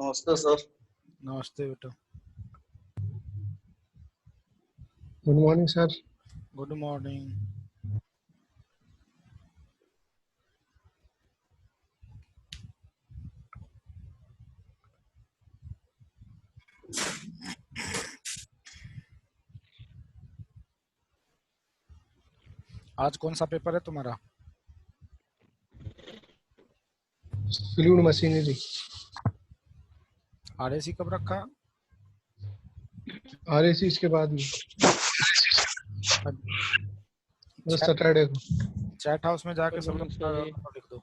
नमस्ते सर। नमस्ते बेटा। Good morning sir. Good morning. आज कौन सा पेपर है तुम्हारा? Fluid machinery. आरएसी कब रखा? आरएसी इसके बाद में सैटरडे को। चैट हाउस में जाके सब लोग लिख दो।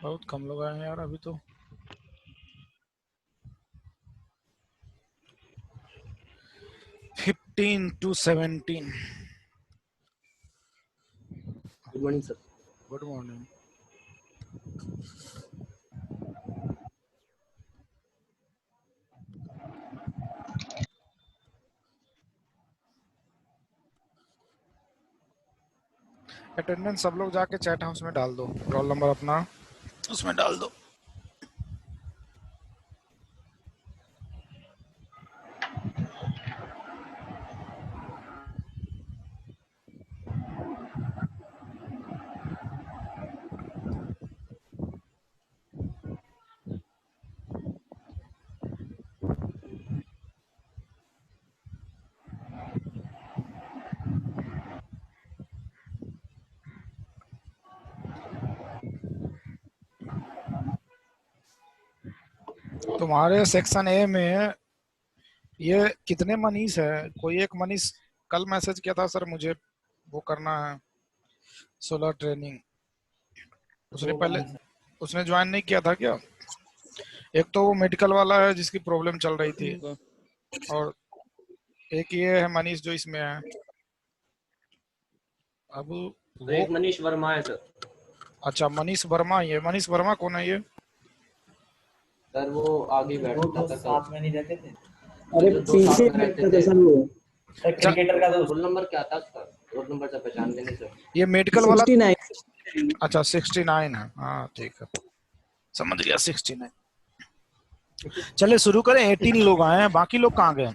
बहुत कम लोग आए हैं यार अभी तो। Fifteen to 17। Good morning sir. Good morning. Attendance सब लोग जाके चैट हाउस में डाल दो, रोल नंबर अपना उसमें डाल दो। तुम्हारे सेक्शन ए में ये कितने मनीष है? कोई एक मनीष कल मैसेज किया था सर मुझे वो करना है सोलर ट्रेनिंग। उसने ज्वाइन नहीं किया था क्या? एक तो वो मेडिकल वाला है जिसकी प्रॉब्लम चल रही थी, और एक ये है मनीष जो इसमें है। अब तो एक मनीष वर्मा है सर। अच्छा मनीष वर्मा, ये मनीष वर्मा कौन है ये? सर वो आगे बैठता था, साथ में नहीं रहते थे। अरे पीछे बैठता था सर वो। क्रिकेटर का रोल नंबर क्या था सर? रोल नंबर से पहचान लेंगे सर। ये मेडिकल वाला 69। अच्छा 69 है। हाँ ठीक है, समझ गया 69। चले शुरू करें। 18 लोग आए हैं, बाकी लोग कहाँ गए?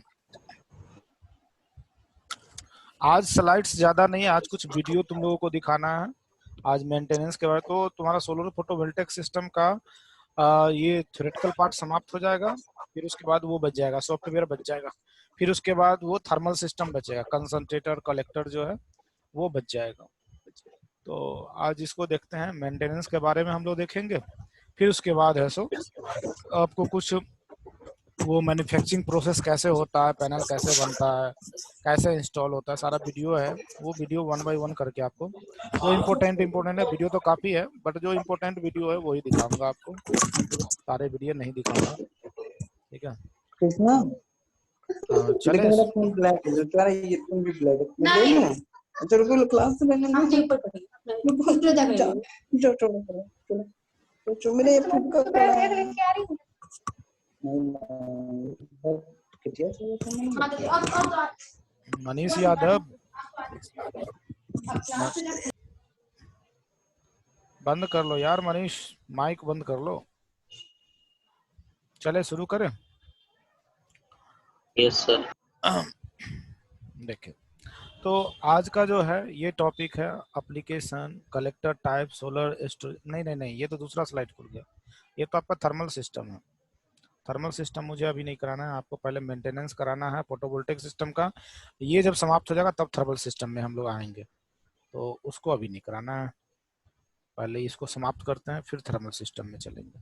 आज स्लाइड्स ज्यादा नहीं है, आज कुछ वीडियो तुम लोगों को दिखाना है आज मेंटेनेंस के बारे। तो तुम्हारा सोलर फोटोवोल्टेइक सिस्टम का ये थ्योरेटिकल पार्ट समाप्त हो जाएगा, फिर उसके बाद वो बच जाएगा, सॉफ्टवेयर बच जाएगा, फिर उसके बाद वो थर्मल सिस्टम बचेगा, कंसंट्रेटर कलेक्टर जो है वो बच जाएगा। तो आज इसको देखते हैं, मेंटेनेंस के बारे में हम लोग देखेंगे। फिर उसके बाद है सो आपको कुछ वो मैन्युफैक्चरिंग प्रोसेस कैसे होता है, पैनल कैसे बनता है, कैसे इंस्टॉल होता है, सारा वीडियो है। वो वीडियो 1 बाय 1 करके आपको जो इम्पोर्टेंट है, वीडियो तो काफ़ी है बट जो इम्पोर्टेंट वीडियो है वही दिखाऊंगा आपको, सारे वीडियो नहीं दिखाऊंगा। ठीक है चले। मेरा फोन ब्लैक है, तुम्हारा ये फोन भी ब्लैक है। नहीं है अच्छा रुको, क्लास से मैंने हम ऊपर पढ़ेंगे मैं बहुत ज्यादा जो मेरे ये फुटका नहीं क्या सजेशन नहीं हाँ, तो अब मनीष यादव बंद कर लो यार, मनीष माइक बंद कर लो। चले शुरू करें। Yes sir. देखिए, तो आज का जो है ये टॉपिक है application collector type solar storage. नहीं, ये तो दूसरा स्लाइड खुल गया। ये तो आपका थर्मल सिस्टम है। थर्मल सिस्टम मुझे अभी नहीं कराना है, आपको पहले मेंटेनेंस कराना है फोटोवोल्टेक सिस्टम का। ये जब समाप्त हो जाएगा तब थर्मल सिस्टम में हम लोग आएंगे, तो उसको अभी नहीं कराना है। पहले इसको समाप्त करते हैं, फिर थर्मल सिस्टम में चलेंगे।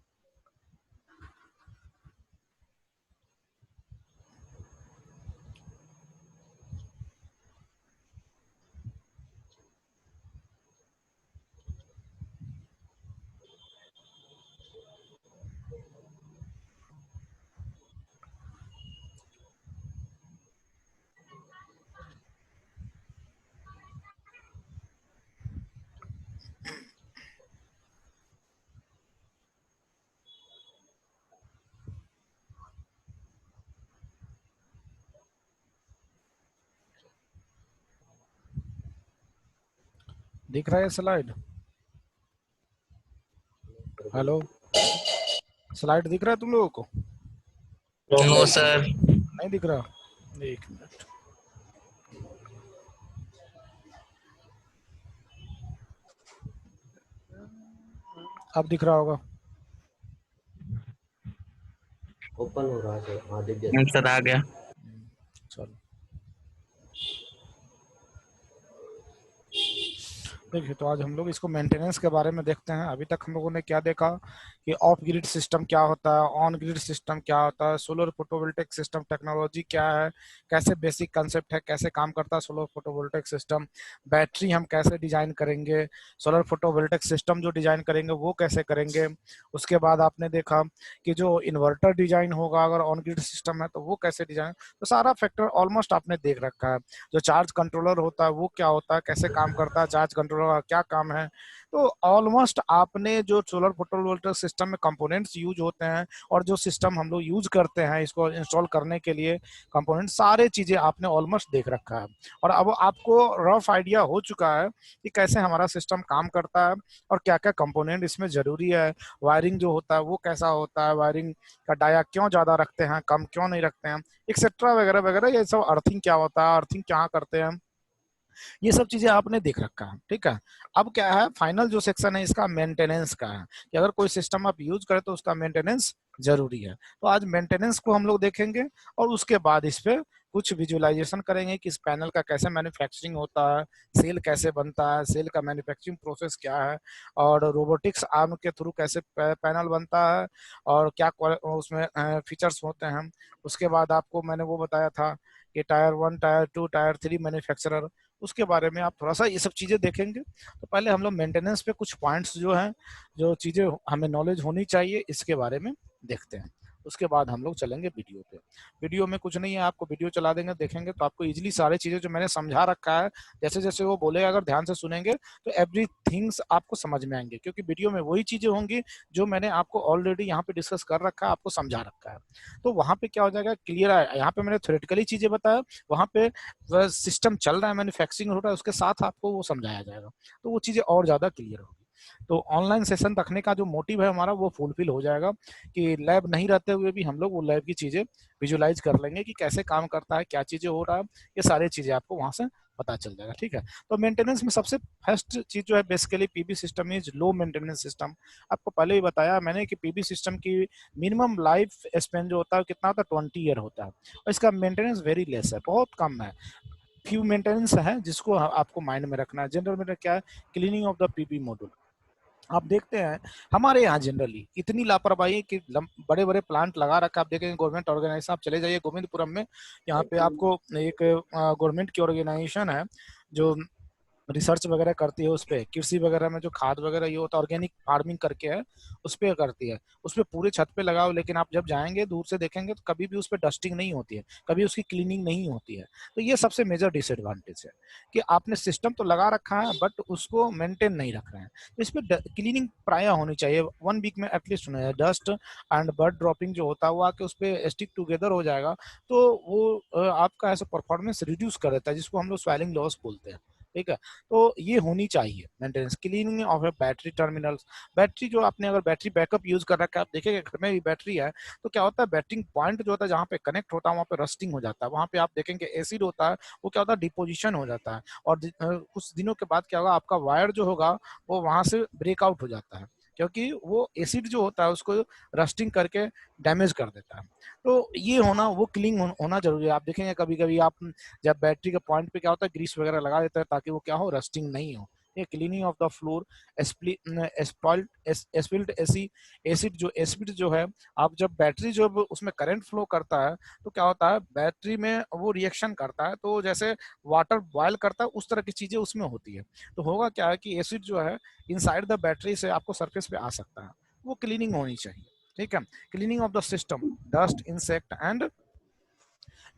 दिख रहा है स्लाइड? हेलो, स्लाइड दिख रहा है तुम लोगों को? No sir. नहीं दिख रहा? एक मिनट। अब दिख रहा होगा। ओपन हो रहा है हाँ, दिख गया सर आ गया। चलो देखिए, तो आज हम लोग इसको मेंटेनेंस के बारे में देखते हैं। अभी तक हम लोगों ने क्या देखा कि ऑफ ग्रिड सिस्टम क्या होता है, ऑन ग्रिड सिस्टम क्या होता है, सोलर फोटोवोल्टेक सिस्टम टेक्नोलॉजी क्या है, कैसे बेसिक कंसेप्ट है, कैसे काम करता है सोलर फोटोवोल्टेक सिस्टम, बैटरी हम कैसे डिजाइन करेंगे, सोलर फोटोवोल्टेक सिस्टम जो डिजाइन करेंगे वो कैसे करेंगे। उसके बाद आपने देखा कि जो इन्वर्टर डिजाइन होगा अगर ऑन ग्रिड सिस्टम है तो वो कैसे डिजाइन, तो सारा फैक्टर ऑलमोस्ट आपने देख रखा है। जो चार्ज कंट्रोलर होता है वो क्या होता है, कैसे काम करता है, चार्ज कंट्रोलर का क्या काम है, तो ऑलमोस्ट आपने जो सोलर फोटोवोल्टेक सिस्टम में कंपोनेंट्स यूज होते हैं और जो सिस्टम हम लोग यूज करते हैं इसको इंस्टॉल करने के लिए कंपोनेंट, सारे चीजें आपने ऑलमोस्ट देख रखा है। और अब आपको रफ आइडिया हो चुका है कि कैसे हमारा सिस्टम काम करता है और क्या क्या कंपोनेंट इसमें जरूरी है, वायरिंग जो होता है वो कैसा होता है, वायरिंग का डाया क्यों ज्यादा रखते हैं, कम क्यों नहीं रखते हैं, एक्सेट्रा वगैरह वगैरह। ये सब अर्थिंग क्या होता है, अर्थिंग क्या करते हैं, ये सब चीजें आपने देख रखा है। ठीक है, अब क्या है, फाइनल जो सेक्शन है इसका मेंटेनेंस का है कि अगर कोई सिस्टम आप यूज करें तो उसका मेंटेनेंस जरूरी है। तो आज मेंटेनेंस को हम लोग देखेंगे और उसके बाद इस पे कुछ विजुअलाइजेशन करेंगे कि इस पैनल का कैसे मैन्युफैक्चरिंग होता है, सेल कैसे बनता है, सेल का मैन्युफैक्चरिंग प्रोसेस क्या है, और रोबोटिक्स आर्म के थ्रू कैसे पैनल बनता है और क्या उसमें फीचर्स होते हैं। उसके बाद आपको मैंने वो बताया था कि टायर 1, टायर 2, टायर 3 मैन्युफैक्चरर, उसके बारे में आप थोड़ा सा ये सब चीजें देखेंगे। तो पहले हम लोग मेंटेनेंस पे कुछ पॉइंट्स जो हैं, जो चीजें हमें नॉलेज होनी चाहिए इसके बारे में देखते हैं। उसके बाद हम लोग चलेंगे वीडियो पे। वीडियो में कुछ नहीं है, आपको वीडियो चला देंगे, देखेंगे तो आपको इजीली सारी चीजें जो मैंने समझा रखा है, जैसे जैसे वो बोलेगा अगर ध्यान से सुनेंगे तो एवरीथिंग्स आपको समझ में आएंगे, क्योंकि वीडियो में वही चीजें होंगी जो मैंने आपको ऑलरेडी यहाँ पे डिस्कस कर रखा है, आपको समझा रखा है। तो वहां पे क्या हो जाएगा, क्लियर है। यहाँ पे मैंने थ्योरेटिकली चीजें बताया, वहां पे सिस्टम चल रहा है, मैन्युफैक्चरिंग हो रहा है, उसके साथ आपको वो समझाया जाएगा, तो वो चीजें और ज्यादा क्लियर होगी। तो ऑनलाइन सेशन रखने का जो मोटिव है हमारा वो फुलफिल हो जाएगा कि लैब नहीं रहते हुए भी हम लोग वो लैब की चीजें विजुलाइज कर लेंगे कि कैसे काम करता है, क्या चीजें हो रहा है, ये सारी चीजें आपको वहां से पता चल जाएगा। ठीक है, तो मेंटेनेंस में सबसे फर्स्ट चीज जो है basically PB system is low maintenance system. आपको पहले ही बताया मैंने कि पीबी सिस्टम की मिनिमम लाइफ स्पेन जो होता है कितना होता है, 20 ईयर होता है, और इसका मेंटेनेंस वेरी लेस है, बहुत कम है। फ्यू मेंटेनेंस है जिसको आपको माइंड में रखना है। जनरल में क्या है, cleaning of the PB module. आप देखते हैं हमारे यहाँ जनरली इतनी लापरवाही कि बड़े बड़े प्लांट लगा रखा है। आप देखेंगे गवर्नमेंट ऑर्गेनाइजेशन, आप चले जाइए गोविंदपुरम में, यहाँ पे आपको एक गवर्नमेंट की ऑर्गेनाइजेशन है जो रिसर्च वगैरह करती है उस पे, कृषि वगैरह में जो खाद वगैरह ये होता है ऑर्गेनिक फार्मिंग करके है उस पे करती है, उस पे पूरे छत पे लगाओ, लेकिन आप जब जाएंगे दूर से देखेंगे तो कभी भी उस पे डस्टिंग नहीं होती है, कभी उसकी क्लीनिंग नहीं होती है। तो ये सबसे मेजर डिसएडवांटेज है कि आपने सिस्टम तो लगा रखा है बट उसको मेंटेन नहीं रख रहे हैं। तो इस पे क्लीनिंग प्राय होनी चाहिए 1 वीक में एटलीस्ट होना है। डस्ट एंड बर्ड ड्रॉपिंग जो होता है वो आके उस पे स्टिक टुगेदर हो जाएगा, तो वो आपका ऐसा परफॉर्मेंस रिड्यूस कर देता है, जिसको हम लोग स्वेलिंग लॉस बोलते हैं। ठीक है, तो ये होनी चाहिए maintenance. Cleaning of battery terminals, battery जो आपने अगर बैटरी बैकअप यूज कर रखा है, आप देखेंगे घर में भी बैटरी है तो क्या होता है बैटरी पॉइंट जो होता है जहाँ पे कनेक्ट होता है वहाँ पे रस्टिंग हो जाता है, वहाँ पे आप देखेंगे एसिड होता है, वो क्या होता है डिपोजिशन हो जाता है, और कुछ दिनों के बाद क्या होगा आपका वायर जो होगा वो वहां से ब्रेकआउट हो जाता है, क्योंकि वो एसिड जो होता है उसको रस्टिंग करके डैमेज कर देता है। तो ये होना वो क्लीन होना जरूरी है। आप देखेंगे कभी कभी आप जब बैटरी के पॉइंट पे क्या होता है ग्रीस वगैरह लगा देता है ताकि वो क्या हो रस्टिंग नहीं हो। ये cleaning of the floor, spilt acid जो एसिड जो है, आप जब बैटरी जो उसमें करंट फ्लो करता है तो क्या होता है बैटरी में वो रिएक्शन करता है, तो जैसे वाटर बॉयल करता है उस तरह की चीजें उसमें होती है। तो होगा क्या है कि एसिड जो है इनसाइड द बैटरी से आपको सरफेस पे आ सकता है, वो क्लीनिंग होनी चाहिए। ठीक है, cleaning of the system, dust insect and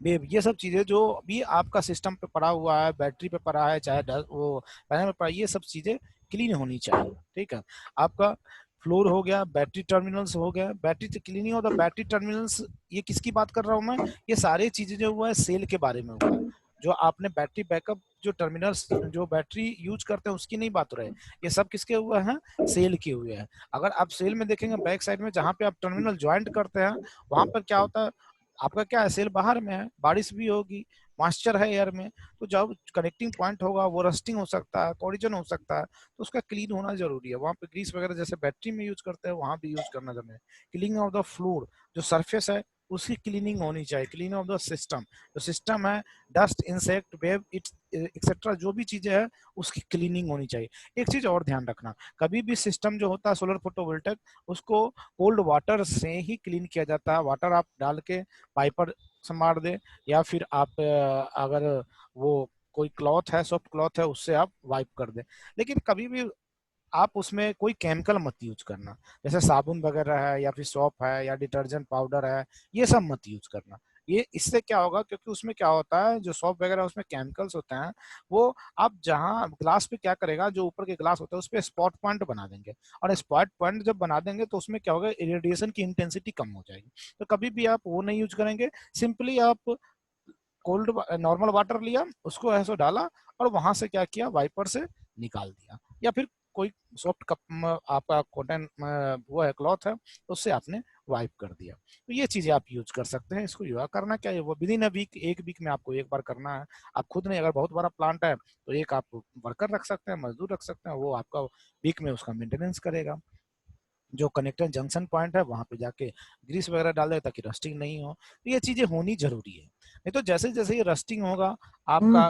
web, ये सब चीजें जो भी आपका सिस्टम पे पड़ा हुआ है, बैटरी पे पड़ा है, चाहे वो पैनल पे पड़ा है, ये सब चीजें क्लीन होनी चाहिए। ठीक है, आपका फ्लोर हो गया, बैटरी टर्मिनल्स हो गया, battery cleaning of the battery terminals, ये किसकी बात कर रहा हूँ मैं, ये सारी चीजें जो हुआ है सेल के बारे में हुआ है। जो आपने बैटरी बैकअप जो टर्मिनल्स जो बैटरी यूज करते हैं उसकी नहीं बात हो रही है, ये सब किसके हुए हैं, सेल के हुए हैं। अगर आप सेल में देखेंगे बैक साइड में जहाँ पे आप टर्मिनल ज्वाइंट करते हैं वहां पर क्या होता है, आपका क्या है सेल बाहर में है, बारिश भी होगी, मॉइस्चर है एयर में, तो जब कनेक्टिंग पॉइंट होगा वो रस्टिंग हो सकता है, कोरिजन हो सकता है, तो उसका क्लीन होना जरूरी है। वहाँ पे ग्रीस वगैरह जैसे बैटरी में यूज करते हैं वहाँ भी यूज करना जरूरी है। क्लीनिंग ऑफ द फ्लोर, जो सरफेस है उसकी क्लीनिंग होनी चाहिए। क्लीनिंग ऑफ द सिस्टम, जो सिस्टम है dust insect web it's etcetera जो भी चीजें है उसकी क्लीनिंग होनी चाहिए। एक चीज और ध्यान रखना, कभी भी सिस्टम जो होता है सोलर फोटोवोल्टेक उसको कोल्ड वाटर से ही क्लीन किया जाता है। वाटर आप डाल के वाइपर से मार दे, या फिर आप अगर वो कोई क्लॉथ है सॉफ्ट क्लॉथ है उससे आप वाइप कर दे, लेकिन कभी भी आप उसमें कोई केमिकल मत यूज करना, जैसे साबुन वगैरह है या फिर सॉप है या डिटर्जेंट पाउडर है, ये सब मत यूज करना। ये इससे क्या होगा, क्योंकि उसमें क्या होता है जो सॉप वगैरह उसमें केमिकल्स होते हैं, वो आप जहाँ ग्लास पे क्या करेगा, जो ऊपर के ग्लास होता है उस पर स्पॉट पॉइंट बना देंगे, और स्पॉट पॉइंट जब बना देंगे तो उसमें क्या होगा इरेडिएशन की इंटेंसिटी कम हो जाएगी। तो कभी भी आप वो नहीं यूज करेंगे, सिंपली आप कोल्ड नॉर्मल वाटर लिया उसको ऐसे डाला और वहां से क्या किया वाइपर से निकाल दिया, या फिर कोई सॉफ्ट कप आपका कॉटन वो है क्लॉथ है उससे आपने वाइप कर दिया। तो ये चीजें आप यूज कर सकते हैं। इसको योगा करना क्या है वो विद इन अ वीक, एक वीक में आपको एक बार करना है। आप खुद नहीं, अगर बहुत बड़ा प्लांट है तो एक आप वर्कर रख सकते हैं, मजदूर रख सकते हैं, वो आपका वीक में उसका मेंटेनेंस करेगा। जो कनेक्टर जंक्शन पॉइंट है वहां पे जाके ग्रीस वगैरह डाल दे ताकि रस्टिंग नहीं हो। तो ये चीजें होनी जरूरी है, नहीं तो जैसे जैसे ये रस्टिंग होगा आपका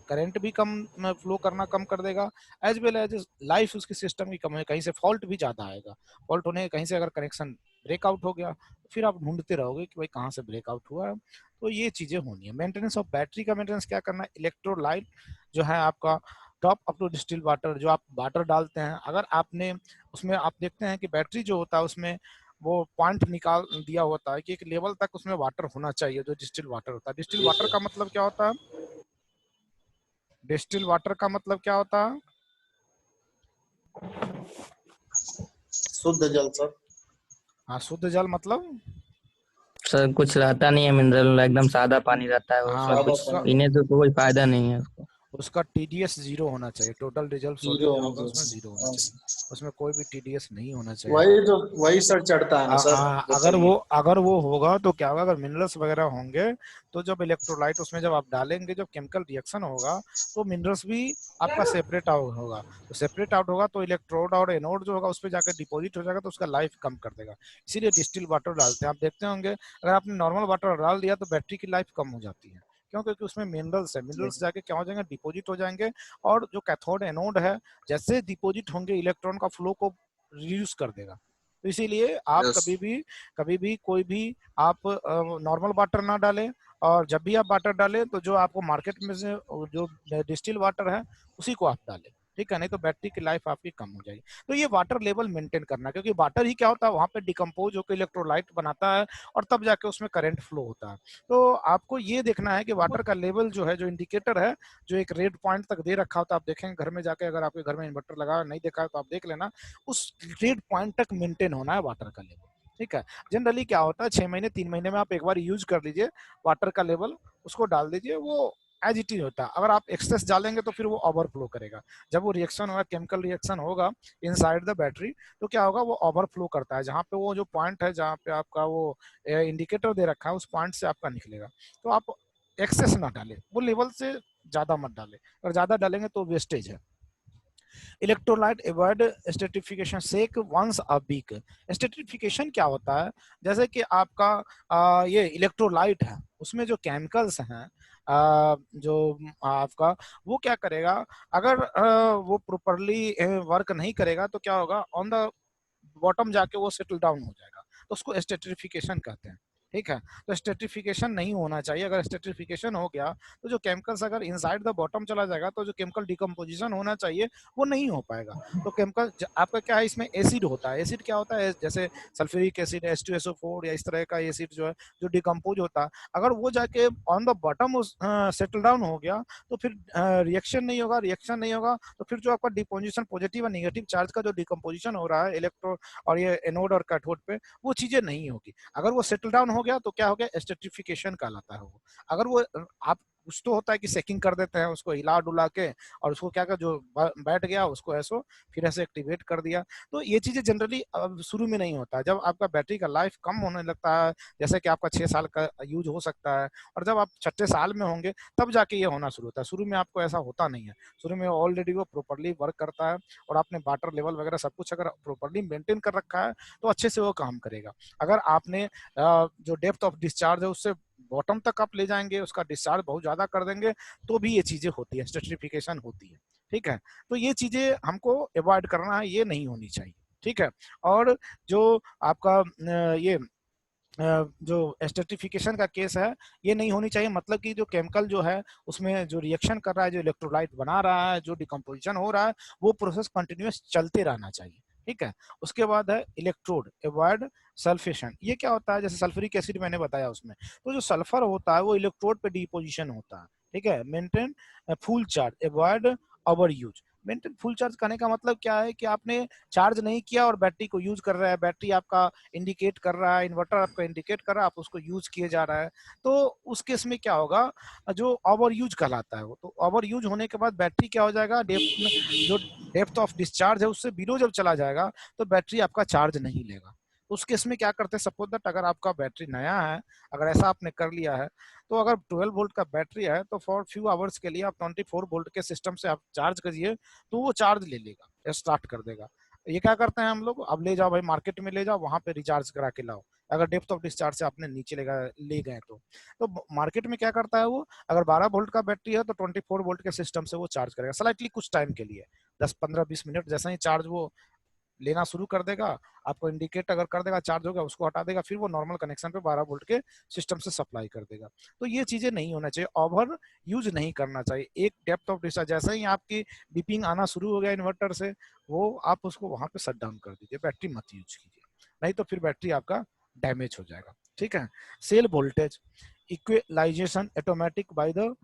करंट भी कम फ्लो करना कम कर देगा, एज वेल एज लाइफ उसकी सिस्टम की कम है, कहीं से फॉल्ट भी ज्यादा आएगा। फॉल्ट होने कहीं से अगर कनेक्शन ब्रेकआउट हो गया तो फिर आप ढूंढते रहोगे कि भाई कहाँ से ब्रेकआउट हुआ है। तो ये चीजें होनी है। मेंटेनेंस ऑफ बैटरी का मेंटेनेंस क्या करना है, इलेक्ट्रोलाइट जो है आपका top up to distil water, जो आप वाटर डालते हैं अगर आपने उसमें आप देखते हैं कि बैटरी जो होता है उसमें वो पॉइंट निकाल दिया होता है कि एक लेवल तक उसमें वाटर होना चाहिए, जो डिस्टिल वाटर होता है। डिस्टिल वाटर का मतलब क्या होता है, डिस्टिल वाटर का मतलब क्या होता है, शुद्ध जल सर। हाँ शुद्ध जल मतलब सर कुछ रहता नहीं है मिनरल, एकदम सादा पानी रहता है, उसमें हाँ कुछ पीने से कोई फायदा नहीं है उसको। उसका टीडीएस जीरो होना चाहिए, टोटल डिजल्व सोडियम जो होगा उसमें जीरो होना चाहिए, उसमें कोई भी टीडीएस नहीं होना चाहिए। वही सर चढ़ता है ना सर, वो सही अगर वो होगा तो क्या होगा, अगर मिनरल्स वगैरह होंगे तो जब इलेक्ट्रोलाइट उसमें जब आप डालेंगे, जब केमिकल रिएक्शन होगा तो मिनरल्स भी आपका सेपरेट आउट होगा। तो सेपरेट आउट होगा तो इलेक्ट्रोड और एनोड जो होगा उस पर जाकर डिपॉजिट हो जाएगा, तो उसका लाइफ कम कर देगा। इसीलिए डिस्टिल वाटर डालते हैं। आप देखते होंगे अगर आपने नॉर्मल वाटर डाल दिया तो बैटरी की लाइफ कम हो जाती है, क्यों, क्योंकि उसमें मिनरल्स है, मिनरल्स जाके क्या हो जाएंगे डिपॉजिट हो जाएंगे, और जो कैथोड एनोड है जैसे डिपॉजिट होंगे इलेक्ट्रॉन का फ्लो को रिड्यूस कर देगा। तो इसीलिए आप कभी भी कोई भी आप नॉर्मल वाटर ना डालें, और जब भी आप वाटर डालें तो जो आपको मार्केट में से जो डिस्टिल वाटर है उसी को आप डालें, ठीक है, नहीं तो बैटरी की लाइफ आपकी कम हो जाएगी। तो ये वाटर लेवल मेंटेन करना, क्योंकि वाटर ही क्या होता है वहां पे डिकम्पोज होकर इलेक्ट्रोलाइट बनाता है और तब जाके उसमें करंट फ्लो होता है। तो आपको ये देखना है कि वाटर का लेवल जो है, जो इंडिकेटर है, जो एक रेड पॉइंट तक दे रखा होता है, आप देखेंगे घर में जाके, अगर आपके घर में इन्वर्टर लगा नहीं देखा है तो आप देख लेना, उस रेड पॉइंट तक मेंटेन होना है वाटर का लेवल, ठीक है। जनरली क्या होता है 6 महीने 3 महीने में आप एक बार यूज कर लीजिए वाटर का लेवल, उसको डाल दीजिए, वो एज इट इज होता है। अगर आप एक्सेस डालेंगे तो फिर वो ओवरफ्लो करेगा। जब वो रिएक्शन होगा, केमिकल रिएक्शन होगा इनसाइड द बैटरी, तो क्या होगा, वो ओवरफ्लो करता है, जहाँ पे वो जो पॉइंट है, जहाँ पे आपका वो इंडिकेटर दे रखा है, उस पॉइंट से आपका निकलेगा। तो आप एक्सेस ना डालें, वो लेवल से ज्यादा मत डालें, अगर ज्यादा डालेंगे तो वेस्टेज है। Electrolyte avoid stratification shake once a week. Stratification क्या होता है, जैसे कि आपका ये इलेक्ट्रोलाइट है, उसमें जो केमिकल्स हैं जो आपका, वो क्या करेगा, अगर वो प्रॉपरली वर्क नहीं करेगा तो क्या होगा, ऑन द बॉटम जाके वो सेटल डाउन हो जाएगा, तो उसको स्ट्रेटिफिकेशन कहते हैं, ठीक है। तो स्ट्रेटिफिकेशन नहीं होना चाहिए। अगर स्ट्रेटिफिकेशन हो गया तो जो केमिकल्स अगर इनसाइड द बॉटम चला जाएगा तो जो केमिकल डिकम्पोजिशन होना चाहिए वो नहीं हो पाएगा। तो केमिकल आपका क्या है, इसमें एसिड होता है। एसिड क्या होता है, जैसे सल्फ्यूरिक एसिड, H2SO4 या इस तरह का एसिड जो है, जो डिकम्पोज होता है, अगर वो जाके on the bottom settle down हो गया तो फिर रिएक्शन नहीं होगा। रिएक्शन नहीं होगा तो फिर जो आपका डिपोजिशन, पॉजिटिव और निगेटिव चार्ज का जो डिकम्पोजिशन हो रहा है इलेक्ट्रो और ये एनोड और कैथोड पे, वो चीजें नहीं होगी। अगर वो सेटल डाउन हो गया तो क्या हो गया, स्ट्रेटिफिकेशन कहलाता है वो। अगर वो आप, कुछ तो होता है कि सेकिंग कर देते हैं उसको हिला डुला के, और उसको क्या कर, जो बैठ गया उसको ऐसो फिर ऐसे एक्टिवेट कर दिया। तो ये चीजें जनरली शुरू में नहीं होता है। जब आपका बैटरी का लाइफ कम होने लगता है, जैसे कि आपका 6 साल का यूज हो सकता है, और जब आप 6ठे साल में होंगे तब जाके ये होना शुरू होता है। शुरू में आपको ऐसा होता नहीं है। शुरू में ऑलरेडी वो प्रॉपरली वर्क करता है, और आपने वाटर लेवल वगैरह सब कुछ अगर प्रॉपरली मेंटेन कर रखा है तो अच्छे से वो काम करेगा। अगर आपने जो डेप्थ ऑफ डिस्चार्ज है उससे बॉटम तक आप ले जाएंगे, उसका डिस्चार्ज बहुत ज्यादा कर देंगे, तो भी ये चीजें होती है, स्ट्रेटिफिकेशन होती है, ठीक है। तो ये चीजें हमको अवॉइड करना है, ये नहीं होनी चाहिए, ठीक है। और जो आपका ये जो स्ट्रेटिफिकेशन का केस है, ये नहीं होनी चाहिए। मतलब कि जो केमिकल जो है उसमें जो रिएक्शन कर रहा है, जो इलेक्ट्रोलाइट बना रहा है, जो डिकम्पोजिशन हो रहा है, वो प्रोसेस कंटिन्यूअस चलते रहना चाहिए, ठीक है। उसके बाद है इलेक्ट्रोड अवॉइड सल्फेशन। ये क्या होता है, जैसे सल्फ्यूरिक एसिड मैंने बताया उसमें, तो जो सल्फर होता है वो इलेक्ट्रोड पे डिपोजिशन होता है, ठीक है। Maintain full charge avoid over use. Maintain full charge करने का मतलब क्या है कि आपने चार्ज नहीं किया और बैटरी को यूज कर रहा है, बैटरी आपका इंडिकेट कर रहा है, इन्वर्टर आपका इंडिकेट कर रहा है, आप उसको यूज किए जा रहा है, तो उस केस में क्या होगा, जो ओवर यूज कहलाता है वो। तो ओवर यूज होने के बाद बैटरी क्या हो जाएगा, जो डेप्थ ऑफ डिस्चार्ज है उससे बिलो जब चला जाएगा तो बैटरी आपका चार्ज नहीं लेगा। उस केस में क्या करते हैं, सपोज दैट अगर आपका बैटरी नया है, अगर ऐसा आपने कर लिया है, तो अगर 12 वोल्ट का बैटरी है तो फॉर फ्यू आवर्स के लिए आप 24 वोल्ट के सिस्टम से आप चार्ज करिए, तो वो चार्ज ले लेगा, स्टार्ट कर देगा। ये क्या करते हैं हम लोग, अब ले जाओ भाई मार्केट में ले जाओ, वहां पे रिचार्ज करा के लाओ, अगर डेप्थ ऑफ डिस्चार्ज से आपने नीचे ले गए तो मार्केट में क्या करता है वो, अगर 12 वोल्ट का बैटरी है तो 24 वोल्ट के सिस्टम से वो चार्ज करेगा स्लाइटली कुछ टाइम के लिए, 10-15-20 मिनट। जैसे ही चार्ज वो लेना शुरू कर देगा, आपको इंडिकेट अगर कर देगा चार्ज हो गया, उसको हटा देगा, फिर वो नॉर्मल कनेक्शन पे 12 वोल्ट के सिस्टम से सप्लाई कर देगा। तो ये चीजें नहीं होना चाहिए, ओवर यूज नहीं करना चाहिए। एक डेप्थ ऑफ डिस्चार्ज, जैसे ही आपकी बीपिंग आना शुरू हो गया इन्वर्टर से, वो आप उसको वहां पे शट डाउन कर दीजिए, बैटरी मत यूज कीजिए, नहीं तो फिर बैटरी आपका डैमेज हो जाएगा, ठीक है। Cell voltage equalization automatic by the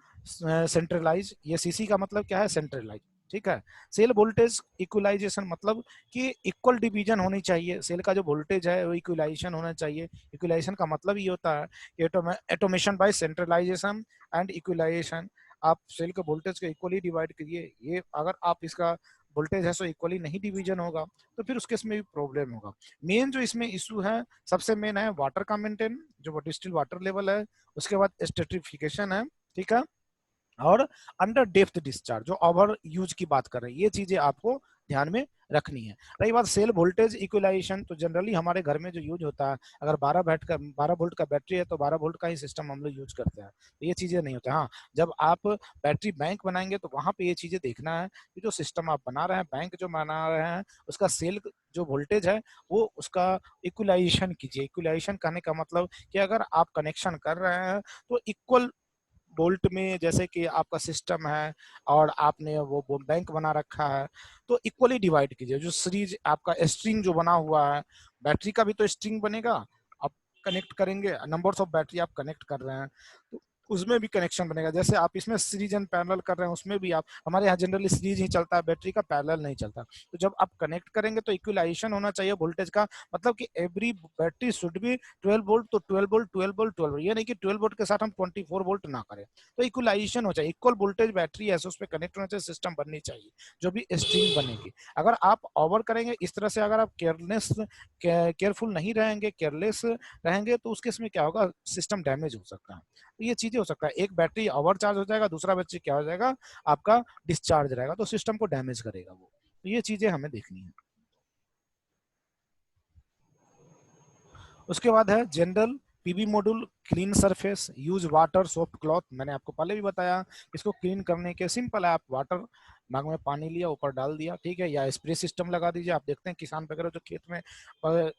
centralize. ये सीसी का मतलब क्या है, सेंट्रलाइज, ठीक है। सेल वोल्टेज इक्वलाइजेशन मतलब कि इक्वल डिवीजन होनी चाहिए, सेल का जो वोल्टेज है वो इक्वलाइजेशन होना चाहिए। इक्वलाइजेशन का मतलब ये होता है कि automation by centralization and equalization, आप सेल के वोल्टेज को इक्वली डिवाइड करिए। ये अगर आप इसका वोल्टेज है सो इक्वली नहीं डिवीजन होगा तो फिर उसके इसमें भी प्रॉब्लम होगा। मेन जो इसमें इशू है, सबसे मेन है वाटर का मेंटेन, जो डिस्टिल वाटर लेवल है, उसके बाद स्ट्रेटिफिकेशन है, ठीक है, और अंडर डेप्थ डिस्चार्ज, जो ओवर यूज की बात कर रहे हैं, ये चीजें आपको ध्यान में रखनी है। रही बात सेल वोल्टेज इक्वलाइजेशन, तो जनरली हमारे घर में जो यूज होता है, अगर 12 वोल्ट का बैटरी है तो 12 वोल्ट का ही सिस्टम हम लोग यूज करते हैं, तो ये चीजें नहीं होती। हाँ, जब आप बैटरी बैंक बनाएंगे तो वहां पे ये चीजें देखना है कि जो सिस्टम आप बना रहे हैं, बैंक जो बना रहे हैं, उसका सेल जो वोल्टेज है वो उसका इक्वलाइजेशन कीजिए। इक्वलाइजेशन कहने का मतलब कि अगर आप कनेक्शन कर रहे हैं तो इक्वल बोल्ट में, जैसे कि आपका सिस्टम है और आपने वो बैंक बना रखा है, तो इक्वली डिवाइड कीजिए। जो सीरीज आपका स्ट्रिंग जो बना हुआ है, बैटरी का भी तो स्ट्रिंग बनेगा, आप कनेक्ट करेंगे, नंबर्स ऑफ बैटरी आप कनेक्ट कर रहे हैं तो उसमें भी कनेक्शन बनेगा। जैसे आप इसमें सीरीज एंड पैरेलल कर रहे हैं, उसमें भी आप, हमारे यहाँ जनरली सीरीज ही चलता है बैटरी का, पैरेलल नहीं चलता। तो जब आप कनेक्ट करेंगे तो इक्वलाइजेशन होना चाहिए वोल्टेज का, मतलब कि every battery should be 12 volt, तो 12 वोल्ट 12 वोल्ट 12 वोल्ट, ये नहीं कि 12 वोल्ट के साथ हम 24 वोल्ट ना करें। तो इक्वलाइजेशन हो चाहिए, इक्वल वोल्टेज बैटरी ऐसे उस पर कनेक्ट होना चाहिए, सिस्टम बननी चाहिए जो भी स्ट्रिंग बनेगी। अगर आप ओवर करेंगे इस तरह से, अगर आप केयरफुल नहीं रहेंगे, केयरलेस रहेंगे, तो उसके इसमें क्या होगा, सिस्टम डैमेज हो सकता है। तो ये चीजें हो सकता है, एक बैटरी ओवर चार्ज हो जाएगा, दूसरा बैटरी क्या हो जाएगा, आपका डिस्चार्ज रहेगा, तो सिस्टम को डैमेज करेगा वो। तो ये चीजें हमें देखनी है। उसके बाद है general PB module clean surface, use water soft cloth. मैंने आपको पहले भी बताया, इसको क्लीन करने के सिंपल है, आप वाटर मग में पानी लिया, ऊपर डाल दिया, ठीक है, या स्प्रे सिस्टम लगा दीजिए। आप देखते हैं किसान वगैरह जो खेत में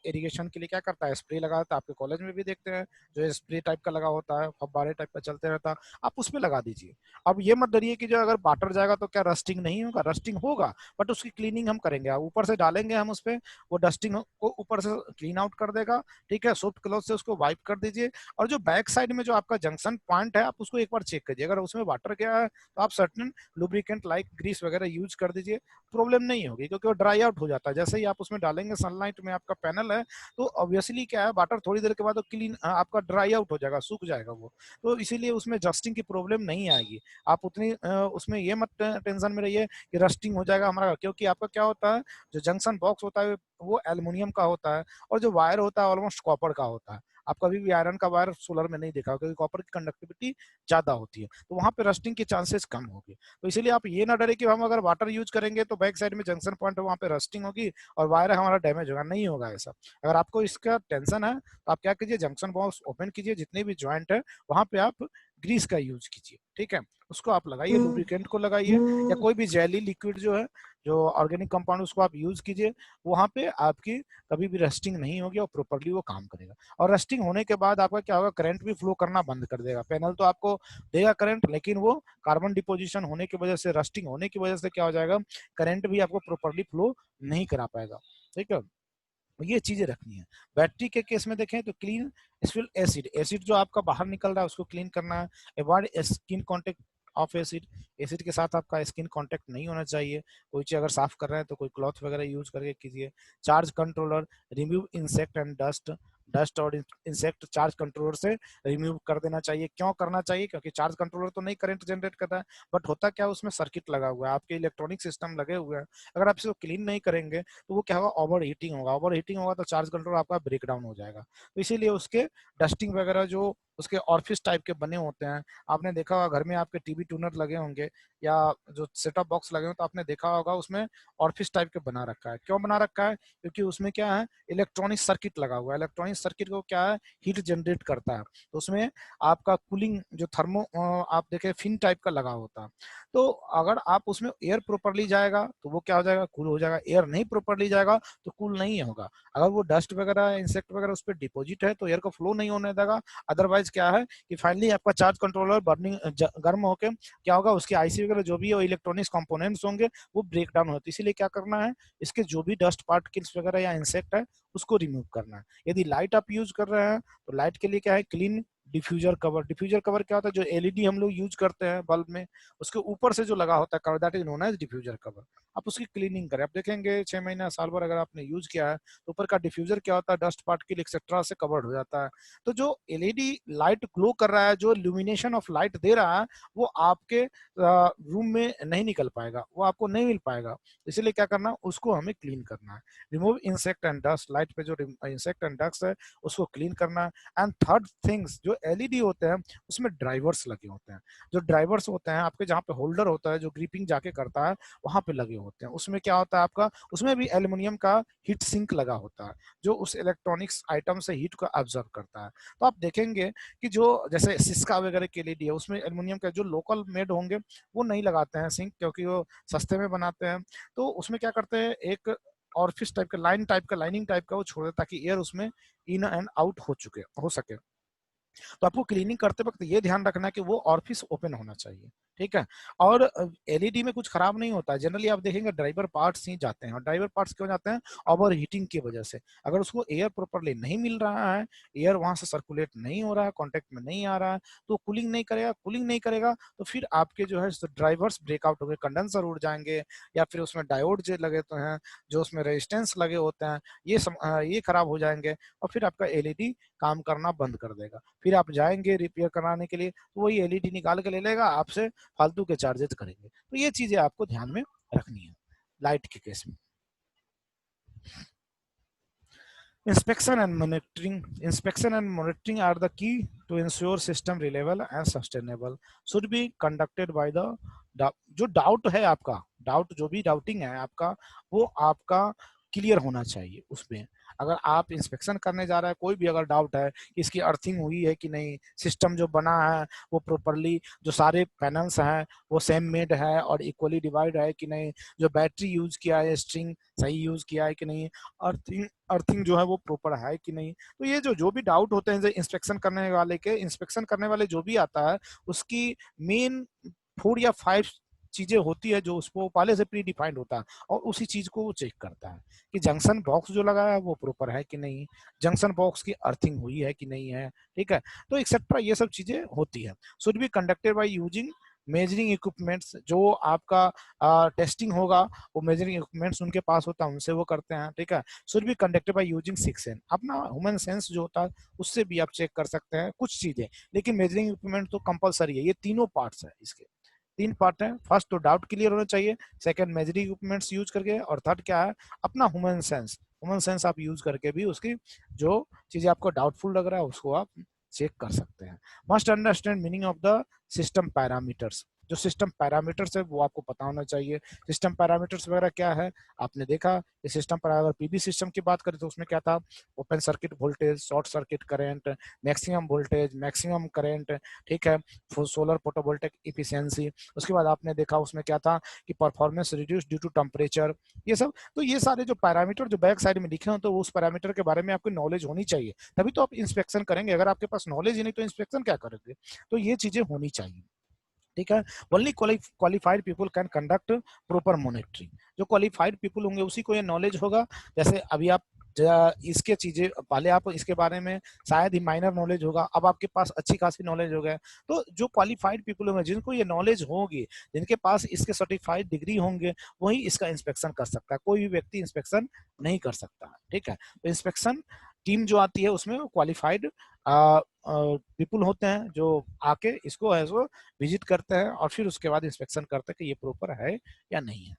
इरिगेशन के लिए क्या करता है, स्प्रे लगा देता है, आपके कॉलेज में भी देखते हैं जो स्प्रे टाइप का लगा होता है, फव्वारे टाइप का चलते रहता है, आप उस पर लगा दीजिए। अब ये मत डरिए कि जो अगर वाटर जाएगा तो क्या रस्टिंग नहीं होगा, रस्टिंग होगा, बट उसकी क्लीनिंग हम करेंगे। ऊपर से डालेंगे हम उस पर, वो डस्टिंग को ऊपर से क्लीन आउट कर देगा, ठीक है। सॉफ्ट क्लॉथ से उसको वाइप कर दीजिए, और जो बैक साइड में जो आपका जंक्शन पॉइंट है, आप उसको एक बार चेक कीजिए, अगर उसमें वाटर गया है तो आप सर्टेन लुब्रिकेंट लाइक ग्रीस वगैरह यूज कर दीजिए, प्रॉब्लम नहीं होगी, क्योंकि वो ड्राई आउट हो जाता है। जैसे ही आप उसमें डालेंगे, सनलाइट में आपका पैनल है, तो ऑब्वियसली क्या है, वाटर थोड़ी देर के बाद क्लीन आपका ड्राई आउट हो जाएगा, सूख जाएगा वो, तो इसीलिए उसमें रस्टिंग की प्रॉब्लम नहीं आएगी। आप उतनी उसमें ये मत टेंशन में रहिए कि रस्टिंग हो जाएगा हमारा, क्योंकि आपका क्या होता है, जो जंक्शन बॉक्स होता है वो एल्युमिनियम का होता है, और जो वायर होता है ऑलमोस्ट कॉपर का होता है। आप कभी भी आयरन का वायर सोलर में नहीं देखा, क्योंकि कॉपर की कंडक्टिविटी ज्यादा होती है, तो वहां पे रस्टिंग के चांसेस कम होंगे। तो इसीलिए आप ये ना डरे कि हम अगर वाटर यूज करेंगे तो बैक साइड में जंक्शन पॉइंट है, वहां पे रस्टिंग होगी और वायर हमारा डैमेज होगा, नहीं होगा ऐसा। अगर आपको इसका टेंशन है तो आप क्या कीजिए, जंक्शन बॉक्स ओपन कीजिए, जितने भी ज्वाइंट है वहां पे आप ग्रीस का यूज कीजिए, ठीक है, उसको आप लगाइए, लुब्रिकेंट को लगाइए, या कोई भी जेली लिक्विड जो है, जो ऑर्गेनिक कंपाउंड, उसको आप यूज कीजिए, वहां पे आपकी कभी भी रस्टिंग नहीं होगी और प्रॉपर्ली वो काम करेगा। और रस्टिंग होने के बाद आपका क्या होगा, करंट भी फ्लो करना बंद कर देगा। पैनल तो आपको देगा करंट, लेकिन वो कार्बन डिपोजिशन होने की वजह से, रस्टिंग होने की वजह से क्या हो जाएगा, करंट भी आपको प्रॉपर्ली फ्लो नहीं करा पाएगा, ठीक है। ये चीजें रखनी है। बैटरी के केस में देखें तो क्लीन स्पिल एसिड, एसिड जो आपका बाहर निकल रहा है उसको क्लीन करना है। Avoid skin contact of acid, acid के साथ आपका स्किन कांटेक्ट नहीं होना चाहिए। कोई चीज अगर साफ कर रहे हैं तो कोई क्लॉथ वगैरह यूज करके कीजिए। Charge controller, remove insect and dust, dust और इंसेक्ट चार्ज कंट्रोलर से रिमूव कर देना चाहिए। क्यों करना चाहिए, क्योंकि चार्ज कंट्रोलर तो नहीं करंट जनरेट करता है, बट होता क्या है, उसमें सर्किट लगा हुआ है, आपके इलेक्ट्रॉनिक सिस्टम लगे हुए हैं, अगर आप इसको क्लीन नहीं करेंगे तो वो क्या होगा, ओवर हीटिंग होगा, ओवर हीटिंग होगा तो चार्ज कंट्रोलर आपका ब्रेक डाउन हो जाएगा। तो इसीलिए उसके डस्टिंग वगैरह जो उसके ऑर्फिस टाइप के बने होते हैं, आपने देखा होगा घर में आपके टीवी ट्यूनर लगे होंगे या जो सेटअप बॉक्स लगे हों, तो आपने देखा होगा उसमें ऑर्फिस टाइप के बना रखा है। क्यों बना रखा है, क्योंकि उसमें क्या है, इलेक्ट्रॉनिक सर्किट लगा हुआ है, इलेक्ट्रॉनिक सर्किट को क्या है, हीट जनरेट करता है, तो उसमें आपका कूलिंग जो थर्मो आप देखें फिन टाइप का लगा होता है। तो अगर आप उसमें एयर प्रॉपरली जाएगा तो वो क्या हो जाएगा, कूल हो जाएगा, एयर नहीं प्रॉपरली जाएगा तो कूल नहीं होगा। अगर वो डस्ट वगैरह इंसेक्ट वगैरह उस पर डिपोजिट है तो एयर को फ्लो नहीं होने देगा। अदरवाइज क्या है कि फाइनली आपका चार्ज कंट्रोलर बर्निंग गर्म होकर क्या होगा, उसकी आईसी वगैरह जो भी इलेक्ट्रॉनिक्स कंपोनेंट्स होंगे वो ब्रेक डाउन होते। इसीलिए क्या करना है, इसके जो भी डस्ट पार्टिकल्स वगैरह या इंसेक्ट है उसको रिमूव करना है। यदि लाइट आप यूज कर रहे हैं तो लाइट के लिए क्या है, clean diffuser cover. Diffuser cover क्या होता है, जो एलईडी हम लोग यूज करते हैं बल्ब में, उसके ऊपर से जो लगा होता है cover, that is known as diffuser cover. आप उसकी क्लीनिंग करें, आप देखेंगे 6 महीना साल भर अगर आपने यूज किया है तो ऊपर का डिफ्यूजर क्या होता है, डस्ट पार्टिकल एक्सेट्रा से कवर्ड हो जाता है। तो जो एलईडी लाइट ग्लो कर रहा है, जो इल्यूमिनेशन ऑफ लाइट दे रहा है, वो आपके रूम में नहीं निकल पाएगा, वो आपको नहीं मिल पाएगा। इसलिए क्या करना, उसको हमें क्लीन करना है। Remove insect and dust, light पे जो इंसेक्ट एंड डस्ट है उसको क्लीन करना है। एंड थर्ड थिंग्स, जो एलईडी होते हैं उसमें ड्राइवर्स लगे होते हैं। जो ड्राइवर्स होते हैं आपके जहाँ पे होल्डर होता है जो ग्रिपिंग जाके करता है वहां पे लगे होते हैं। उसमें क्या होता है आपका, उसमें भी एल्युमिनियम का हीट सिंक लगा होता है जो उस इलेक्ट्रॉनिक्स आइटम से हीट को ऑब्जर्व करता है। तो आप देखेंगे कि जो जैसे सिस्का वगैरह के एलईडी है उसमें एल्युमिनियम का जो लोकल मेड होंगे वो नहीं लगाते हैं सिंक, क्योंकि वो सस्ते में बनाते हैं। तो उसमें क्या करते हैं, एक ऑर्फिस टाइप का लाइनिंग टाइप का वो छोड़ देता ताकि एयर उसमें इन एंड आउट हो सके। तो आपको क्लीनिंग करते वक्त ये ध्यान रखना है कि वो ऑर्फिस ओपन होना चाहिए, ठीक है। और एलईडी में कुछ खराब नहीं होता है, जनरली आप देखेंगे ड्राइवर पार्ट्स ही जाते हैं। और ड्राइवर पार्ट्स क्यों जाते हैं, ओवर हीटिंग की वजह से। अगर उसको एयर प्रॉपरली नहीं मिल रहा है, एयर वहां से सर्कुलेट नहीं हो रहा है, कॉन्टेक्ट में नहीं आ रहा है, तो कूलिंग नहीं करेगा तो फिर आपके जो है ड्राइवर्स ब्रेकआउट होंगे, कंडेंसर उड़ जाएंगे, या फिर उसमें डायोड जो लगे तो हैं, जो उसमें रेजिस्टेंस लगे होते हैं, ये खराब हो जाएंगे और फिर आपका एलईडी काम करना बंद कर देगा। फिर आप जाएंगे रिपेयर कराने के लिए तो वही एलईडी निकाल के ले लेगा आपसे, फालतू के चार्जेस करेंगे। तो ये चीजें आपको ध्यान में रखनी है लाइट के केस में। Inspection and monitoring are the key to ensure system reliable and sustainable. Should be conducted by the जो डाउट है आपका, जो भी डाउटिंग है आपका, वो आपका क्लियर होना चाहिए उसमें। अगर आप इंस्पेक्शन करने जा रहे हैं, कोई भी अगर डाउट है कि इसकी अर्थिंग हुई है कि नहीं, सिस्टम जो बना है वो प्रॉपरली, जो सारे पैनल्स हैं वो सेम मेड है और इक्वली डिवाइड है कि नहीं, जो बैटरी यूज किया है स्ट्रिंग सही यूज किया है कि नहीं, अर्थिंग जो है वो प्रॉपर है कि नहीं। तो ये जो भी डाउट होते हैं इंस्पेक्शन करने वाले जो भी आता है उसकी मेन 4 या 5 चीजें होती है जो उसको पहले से प्री डिफाइंड होता है और उसी चीज को वो चेक करता है कि जंक्शन बॉक्स जो लगाया है वो प्रॉपर है कि नहीं, जंक्शन बॉक्स की अर्थिंग हुई है कि नहीं है, ठीक है। तो एक्सेट्रा ये सब चीजें होती है। Should be conducted by using measuring equipments. जो आपका टेस्टिंग होगा वो मेजरिंग इक्विपमेंट्स उनके पास होता है, उनसे वो करते हैं, ठीक है। Should be conducted by using 6N। अपना ह्यूमन सेंस जो होता है उससे भी आप चेक कर सकते हैं कुछ चीजें, लेकिन मेजरिंग इक्विपमेंट तो कंपलसरी है। ये तीनों पार्ट्स है, इसके 3 पार्ट है। फर्स्ट तो डाउट क्लियर होना चाहिए, सेकंड मेजरिंग इक्विपमेंट्स यूज करके, और थर्ड क्या है, अपना ह्यूमन सेंस आप यूज करके भी उसकी जो चीजें आपको डाउटफुल लग रहा है उसको आप चेक कर सकते हैं। Must understand meaning of the system parameters. जो सिस्टम पैरामीटर्स है वो आपको पता होना चाहिए। सिस्टम पैरामीटर्स वगैरह क्या है आपने देखा, इस सिस्टम पर अगर पीबी सिस्टम की बात करें तो उसमें क्या था, open circuit voltage, short circuit current, maximum voltage, maximum current, ठीक है, सोलर फोटोवोल्टिक इफिशियंसी। उसके बाद आपने देखा उसमें क्या था कि performance reduce due to temperature, ये सब। तो ये सारे जो पैरामीटर जो बैक साइड में लिखे हो तो उस पैरामीटर के बारे में आपको नॉलेज होनी चाहिए, तभी तो आप इंस्पेक्शन करेंगे। अगर आपके पास नॉलेज ही नहीं तो इंस्पेक्शन क्या करेंगे। तो ये चीजें होनी चाहिए, ठीक है। Only qualified people can conduct proper monitoring. जो क्वालिफाइड पीपल होंगे उसी को ये नॉलेज होगा। जैसे अभी आप इसके चीजें पहले आप इसके बारे में शायद ही माइनर नॉलेज होगा, अब आपके पास अच्छी खासी नॉलेज हो गया। तो जो क्वालिफाइड पीपल होंगे, जिनको ये नॉलेज होगी, जिनके पास इसके सर्टिफाइड डिग्री होंगे, वही इसका इंस्पेक्शन कर सकता है। कोई भी व्यक्ति इंस्पेक्शन नहीं कर सकता, ठीक है। तो इंस्पेक्शन टीम जो आती है उसमें क्वालिफाइड पीपल होते हैं जो आके इसको विजिट करते हैं और फिर उसके बाद इंस्पेक्शन करते हैं कि ये प्रॉपर है या नहीं है।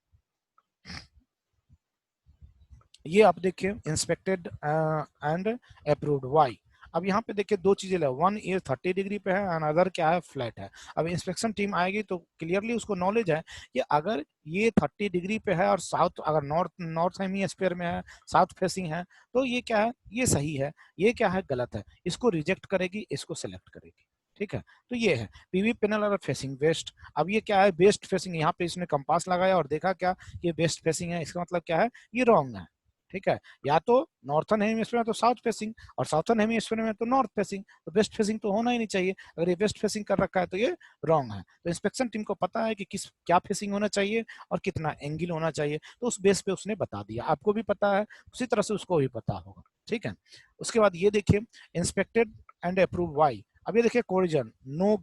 ये आप देखिए इंस्पेक्टेड एंड अप्रूव्ड वाई। अब यहाँ पे देखिए 2 चीजें ले, वन ये 30 डिग्री पे है, अनदर क्या है, फ्लैट है। अब इंस्पेक्शन टीम आएगी तो क्लियरली उसको नॉलेज है कि अगर ये 30 डिग्री पे है और साउथ, अगर नॉर्थ हेमिस्फीयर में है, साउथ फेसिंग है, तो ये क्या है, ये सही है, ये क्या है, गलत है, इसको रिजेक्ट करेगी, इसको सेलेक्ट करेगी, ठीक है। तो ये है पीवी पैनल और फेसिंग वेस्ट। अब ये क्या है, वेस्ट फेसिंग, यहाँ पे इसने कंपास लगाया और देखा क्या ये वेस्ट फेसिंग है, इसका मतलब क्या है, ये रॉन्ग है, ठीक है। या तो नॉर्थन हेमिस्फीयर में तो साउथ फेसिंग और साउथर्न हेमिस्फीयर में तो नॉर्थ फेसिंग, तो वेस्ट फेसिंग तो होना ही नहीं चाहिए। अगर ये वेस्ट फेसिंग कर रखा है तो ये रॉन्ग है। तो इंस्पेक्शन टीम को पता है कि क्या फेसिंग होना चाहिए और कितना एंगल होना चाहिए, तो उस बेस पे उसने बता दिया। आपको भी पता है, उसी तरह से उसको भी पता होगा, ठीक है। उसके बाद ये देखिए इंस्पेक्टेड एंड अप्रूव वाई। अब ये देखिए कोरिजन, नो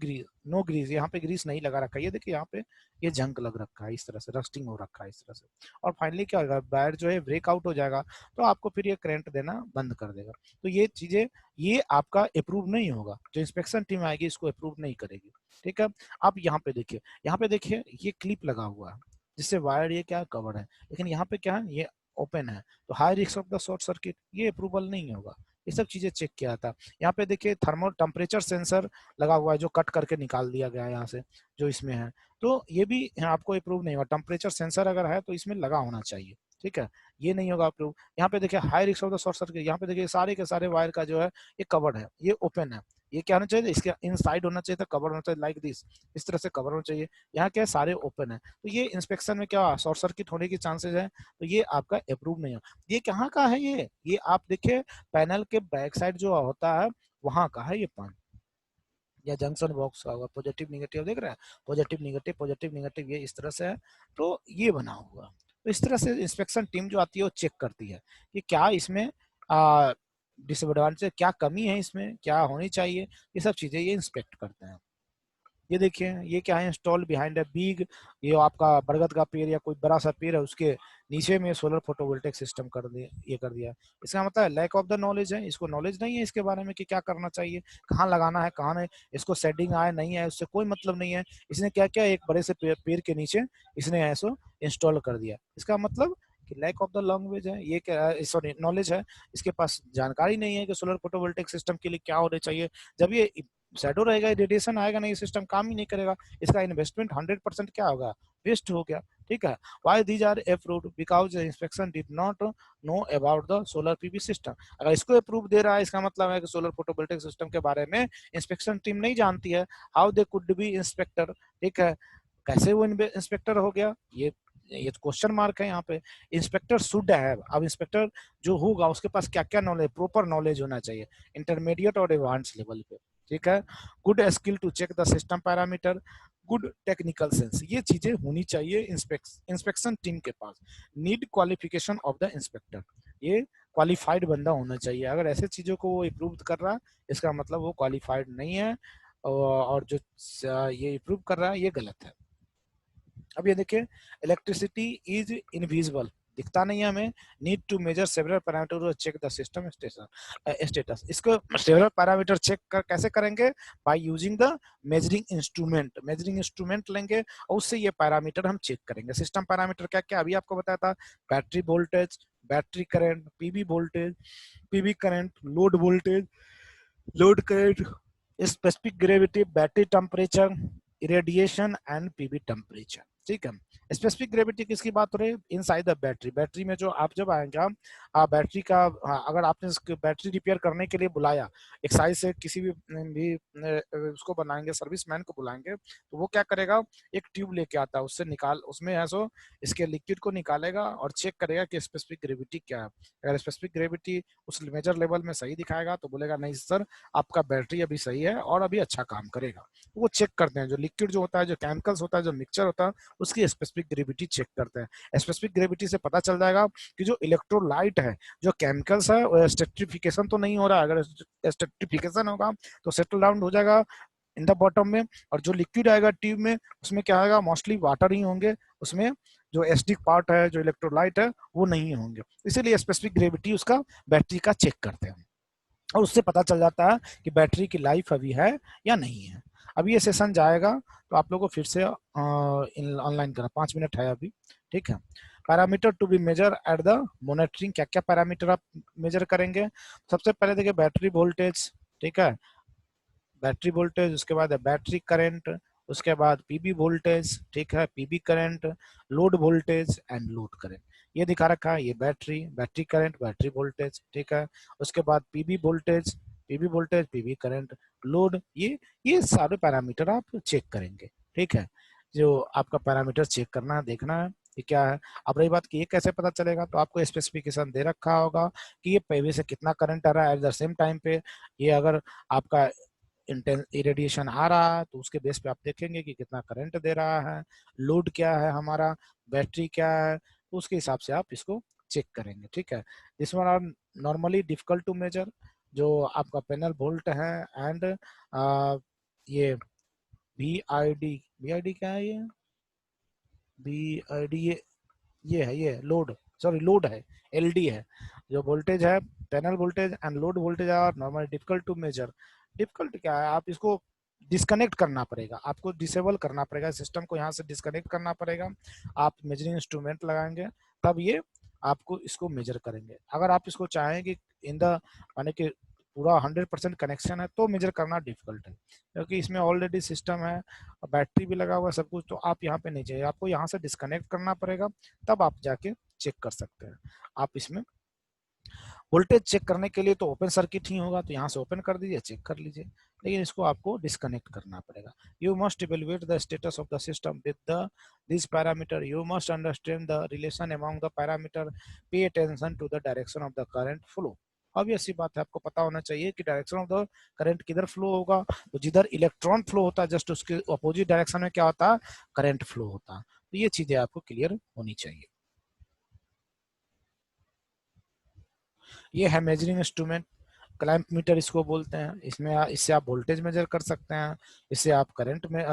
ग्रीस, यहाँ पे ग्रीस नहीं लगा रखा है, ये देखिए यहाँ पे ये जंग लग रखा है, इस तरह से रस्टिंग हो रखा है इस तरह से। और फाइनली क्या होगा, वायर जो है ब्रेकआउट हो जाएगा तो आपको फिर ये करंट देना बंद कर देगा। तो ये चीजें, ये आपका अप्रूव नहीं होगा, जो इंस्पेक्शन टीम आएगी इसको अप्रूव नहीं करेगी, ठीक है। आप यहाँ पे देखिए ये क्लिप लगा हुआ है जिससे वायर ये क्या कवर है, लेकिन यहाँ पे क्या है, ये ओपन है, तो high risk of the short circuit, ये अप्रूवल नहीं होगा, ये सब चीजें चेक किया जाता है। यहाँ पे देखिए थर्मल टेम्परेचर सेंसर लगा हुआ है जो कट करके निकाल दिया गया है यहाँ से, जो इसमें है, तो ये भी आपको अप्रूव नहीं होगा। टेम्परेचर सेंसर अगर है तो इसमें लगा होना चाहिए, ठीक है, ये नहीं होगा अप्रूव। यहाँ पे देखिए high risk of the short circuit, यहाँ पे देखिए सारे के सारे वायर का जो है ये कवर्ड है, ये ओपन है, ये क्या होना चाहिए, इसके इनसाइड होना चाहिए था, कवर होना चाहिए लाइक दिस, इस तरह से कवर होना चाहिए। यहाँ क्या है, सारे ओपन है, तो ये इंस्पेक्शन में क्या शॉर्ट सर्किट होने की चांसेस है, तो ये आपका अप्रूव नहीं हो। ये कहाँ का है, ये आप देखिए पैनल के बैक साइड जो होता है वहां का है ये पॉइंट, या जंक्शन बॉक्स का होगा, पॉजिटिव निगेटिव देख रहे हैं, पॉजिटिव निगेटिव ये इस तरह से है, तो ये बना हुआ। तो इस तरह से इंस्पेक्शन टीम जो आती है वो चेक करती है कि क्या इसमें डिसएडवांटेज, क्या कमी है इसमें, क्या होनी चाहिए, ये सब चीजें ये इंस्पेक्ट करते हैं। ये देखिए ये क्या है, इंस्टॉल बिहाइंड है बिग, ये आपका बरगद का पेड़ या कोई बड़ा सा पेड़ है उसके नीचे में सोलर फोटोवोल्टेक सिस्टम कर दिया, ये कर दिया। इसका मतलब लैक ऑफ द नॉलेज है, इसको नॉलेज नहीं है इसके बारे में कि क्या करना चाहिए, कहाँ लगाना है कहाँ नहीं, इसको सेटिंग आए नहीं है उससे कोई मतलब नहीं है। इसने क्या किया, एक बड़े से पेड़ के नीचे इसने ऐसो इंस्टॉल कर दिया, इसका मतलब कि लैक ऑफ द लैंग्वेज है, ये क्या, सॉरी नॉलेज है, इसके पास जानकारी नहीं है कि सोलर फोटोवोल्टेक सिस्टम के लिए क्या होना चाहिए। जब ये शैडो रहेगा, रेडिएशन आएगा नहीं, सिस्टम काम ही नहीं करेगा, इसका इन्वेस्टमेंट 100% क्या होगा, वेस्ट हो गया, ठीक है। Why these are approved, because inspection did not know about the solar PV system. अगर इसको अप्रूव दे रहा है इसका मतलब है कि सोलर फोटोवोल्टेक सिस्टम के बारे में इंस्पेक्शन टीम नहीं जानती है। How they could be inspector, ठीक है, कैसे वो इंस्पेक्टर हो गया, ये क्वेश्चन मार्क है यहाँ पे। इंस्पेक्टर शुड है, अब इंस्पेक्टर जो होगा उसके पास क्या क्या नॉलेज, प्रॉपर नॉलेज होना चाहिए इंटरमीडिएट और एडवांस लेवल पे, ठीक है। Good skill to check the system parameter, good technical sense, ये चीजें होनी चाहिए इंस्पेक्शन टीम के पास। Need qualification of the inspector, ये क्वालिफाइड बंदा होना चाहिए। अगर ऐसे चीजों को वो अप्रूव कर रहा है इसका मतलब वो क्वालिफाइड नहीं है, और जो ये अप्रूव कर रहा है ये गलत है। अब ये देखिए इलेक्ट्रिसिटी इज इनविजिबल, दिखता नहीं है हमें, need to measure several parameter to check the system status. इसको सेवरल पैरामीटर चेक कैसे करेंगे, by using the measuring instrument, measuring instrument लेंगे और उससे ये पैरामीटर हम चेक करेंगे। सिस्टम पैरामीटर क्या क्या अभी आपको बताया था, battery voltage, battery current, PV voltage, PV current, load voltage, load current, specific gravity, battery temperature, irradiation and PV temperature, ठीक है। स्पेसिफिक ग्रेविटी किसकी बात हो रही है, इनसाइड द बैटरी, बैटरी में जो आप जब आएंगे बैटरी का, अगर आपने बैटरी रिपेयर करने के लिए बुलाया एक साइड से, किसी भी उसको बनाएंगे सर्विसमैन को बुलाएंगे, तो वो क्या करेगा, एक ट्यूब लेके आता है, उससे निकाल, उसमें है सो इसके लिक्विड को निकालेगा और चेक करेगा कि स्पेसिफिक ग्रेविटी क्या है। अगर स्पेसिफिक ग्रेविटी उस मेजर लेवल में सही दिखाएगा तो बोलेगा नहीं सर आपका बैटरी अभी सही है और अभी अच्छा काम करेगा। वो चेक करते हैं, जो लिक्विड जो होता है, जो केमिकल्स होता है, जो मिक्सचर होता है, उसकी स्पेसिफिक ग्रेविटी चेक करते हैं। स्पेसिफिक ग्रेविटी से पता चल जाएगा कि जो इलेक्ट्रोलाइट है, जो केमिकल्स है, वो स्ट्रेटिफिकेशन तो नहीं हो रहा है। अगर स्ट्रेटिफिकेशन होगा तो सेटल डाउन हो जाएगा इन द बॉटम में, और जो लिक्विड आएगा ट्यूब में उसमें क्या आएगा, मोस्टली वाटर ही होंगे, उसमें जो एसिडिक पार्ट है, जो इलेक्ट्रोलाइट है वो नहीं होंगे। इसीलिए स्पेसिफिक ग्रेविटी उसका बैटरी का चेक करते हैं और उससे पता चल जाता है कि बैटरी की लाइफ अभी है या नहीं है। अभी ये सेशन जाएगा तो आप लोगों को फिर से ऑनलाइन करना, 5 मिनट है अभी, ठीक है। Parameter to be measure at the monitoring, क्या क्या पैरामीटर आप मेजर करेंगे। सबसे पहले देखिए बैटरी वोल्टेज, ठीक है, बैटरी वोल्टेज, उसके बाद बैटरी करंट, उसके बाद पीबी वोल्टेज, ठीक है, PB current, load voltage and load current, ये दिखा रखा है, ये बैटरी करंट, बैटरी वोल्टेज, ठीक है। उसके बाद PB voltage, PB current, load, ये सारे पैरामीटर आप चेक करेंगे, ठीक है। जो आपका पैरामीटर चेक करना है, देखना है ये क्या है। अब रही बात कि ये कैसे पता चलेगा, तो आपको स्पेसिफिकेशन दे रखा होगा कि ये पीवी से कितना करंट आ रहा है एट द सेम टाइम पे। ये अगर आपका इरेडिएशन आ रहा है तो उसके बेस पे आप देखेंगे कि कितना करंट दे रहा है, लोड क्या है हमारा, बैटरी क्या है, तो उसके हिसाब से आप इसको चेक करेंगे, ठीक है। This one are normally difficult to measure, जो आपका पैनल वोल्ट है एंड ये वी आई डी क्या है, ये वी ये है, ये लोड, सॉरी लोड है, एलडी है। जो वोल्टेज है, panel voltage and load voltage are normally difficult to measure. Difficult क्या है, आप इसको डिस्कनेक्ट करना पड़ेगा, आपको डिसेबल करना पड़ेगा, सिस्टम को यहाँ से डिस्कनेक्ट करना पड़ेगा, आप मेजरिंग इंस्ट्रूमेंट लगाएंगे तब ये आपको इसको मेजर करेंगे। अगर आप इसको चाहें कि इन द माने कि पूरा 100% कनेक्शन है तो मेजर करना डिफिकल्ट है, क्योंकि इसमें ऑलरेडी सिस्टम है, बैटरी भी लगा हुआ है, सब कुछ। तो आप यहाँ पे नहीं चाहिए, आपको यहाँ से डिस्कनेक्ट करना पड़ेगा, तब आप जाके चेक कर सकते हैं। आप इसमें वोल्टेज चेक करने के लिए तो ओपन सर्किट ही होगा, तो यहाँ से ओपन कर दीजिए, चेक कर लीजिए, लेकिन इसको आपको डिस्कनेक्ट करना पड़ेगा। You must evaluate the status of the system with the this parameter, you must understand the relation among the parameter, pay attention to the direction of the current flow. अब ऐसी बात है, आपको पता होना चाहिए कि डायरेक्शन ऑफ द करंट किधर फ्लो होगा, तो जिधर इलेक्ट्रॉन फ्लो होता है जस्ट उसके अपोजिट डायरेक्शन में क्या होता है, करंट फ्लो होता है। तो ये चीजें आपको क्लियर होनी चाहिए। ये है मेजरिंग इंस्ट्रूमेंट, क्लैंप मीटर इसको बोलते हैं। इसमें इससे आप वोल्टेज मेजर कर सकते हैं, इससे आप करंट में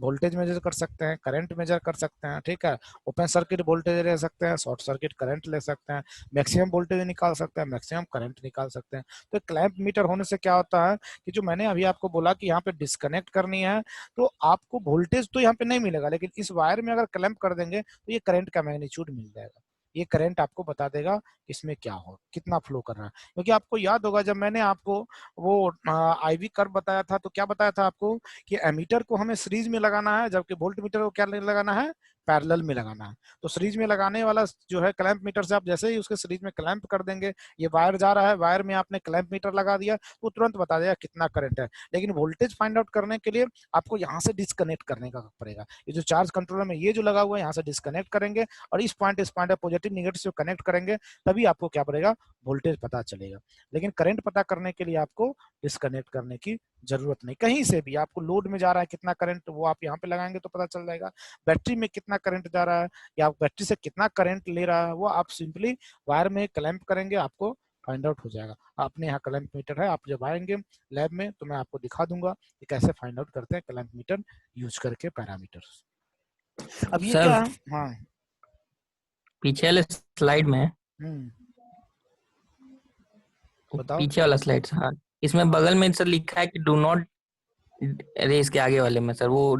वोल्टेज मेजर कर सकते हैं, करंट मेजर कर सकते हैं, ठीक है। ओपन सर्किट वोल्टेज ले सकते हैं, शॉर्ट सर्किट करंट ले सकते हैं, मैक्सिमम वोल्टेज निकाल सकते हैं, मैक्सिमम करंट निकाल सकते हैं। तो क्लैंप मीटर होने से क्या होता है कि जो मैंने अभी आपको बोला कि यहाँ पे डिस्कनेक्ट करनी है, तो आपको वोल्टेज तो यहाँ पे नहीं मिलेगा, लेकिन इस वायर में अगर क्लैंप कर देंगे तो ये करंट का मैग्नीट्यूड मिल जाएगा। ये करंट आपको बता देगा इसमें क्या हो, कितना फ्लो कर रहा है। क्योंकि आपको याद होगा जब मैंने आपको वो आईवी कर्व बताया था, तो क्या बताया था आपको कि एमीटर को हमें सीरीज में लगाना है, जबकि वोल्ट मीटर को क्या लगाना है, पैरेलल में लगाना है। तो सीरीज में लगाने वाला जो है क्लैंप मीटर से आप जैसे ही उसके सीरीज में क्लैंप कर देंगे, ये वायर जा रहा है, वायर में आपने क्लैंप मीटर लगा दिया तो तुरंत बता देगा कितना करंट है। लेकिन वोल्टेज फाइंड आउट करने के लिए आपको यहाँ से डिस्कनेक्ट करने का पड़ेगा। ये जो चार्ज कंट्रोलर में ये जो लगा हुआ है, यहाँ से डिस्कनेक्ट करेंगे और इस पॉइंट पॉजिटिव निगेटिव से कनेक्ट करेंगे, तभी आपको क्या पड़ेगा, वोल्टेज पता चलेगा। लेकिन करंट पता करने के लिए आपको डिस्कनेक्ट करने की जरूरत नहीं। कहीं से भी आपको लोड में जा रहा है कितना करंट, वो आप यहाँ पे लगाएंगे तो पता चल जाएगा। बैटरी में कितना करंट जा रहा है या बैटरी से कितना करंट ले रहा है, वो आप सिंपली वायर में क्लैंप करेंगे, आपको फाइंड आउट हो जाएगा। अपने यहाँ क्लैंप मीटर है, आप जब आएंगे लैब में तो मैं आपको दिखा दूंगा कि कैसे फाइंड आउट करते हैं क्लैंप मीटर यूज करके पैरामीटर्स। अब ये क्या है, हाँ पीछे वाले स्लाइड में बताओ। पीछे वाला स्लाइड, हाँ इसमें बगल में सर लिखा है कि डू नॉट, अरे इसके आगे वाले में सर, वो